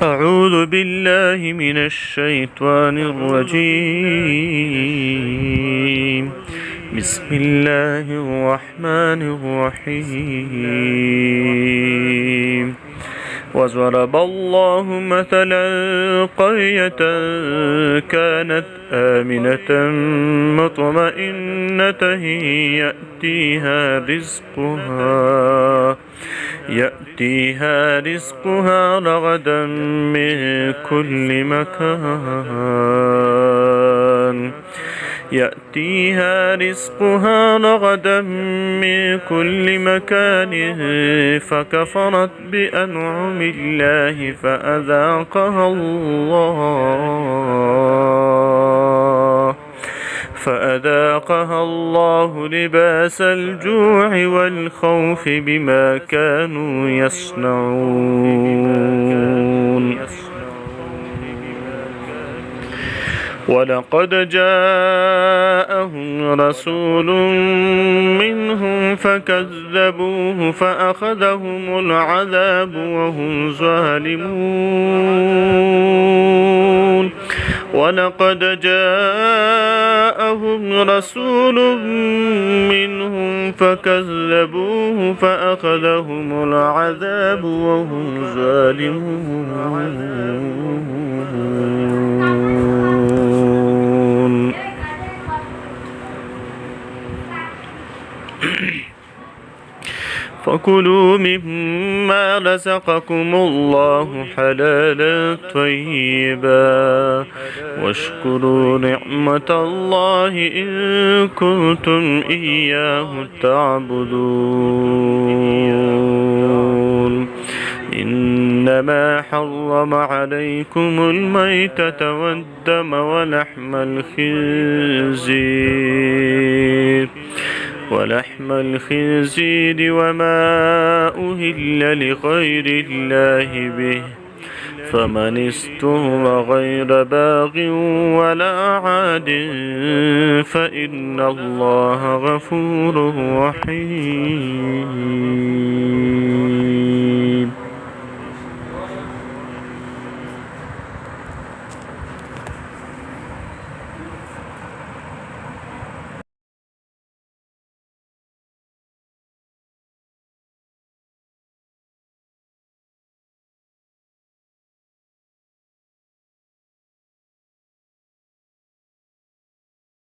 أعوذ بالله من الشيطان الرجيم. بسم الله الرحمن الرحيم. وضرب الله مثلا قرية كانت آمنة مطمئنة يأتيها رزقها رغدا من كل مكان فكفرت بأنعم الله فأذاقها الله لباس الجوع والخوف بما كانوا يصنعون. ولقد جاءهم رسول منهم فكذبوه فأخذهم العذاب وهم ظالمون. ولقد جاءهم رسول منهم فكذبوه فأخذهم العذاب وهم ظالمون. فكلوا مما رزقكم الله حلالا طيبا واشكروا نعمة الله إن كنتم إياه تعبدون. إنما حرم عليكم الميتة والدم ولحم الخنزير وما أهل لغير الله به، فمن استر غير باغ ولا عاد فإن الله غفور رحيم.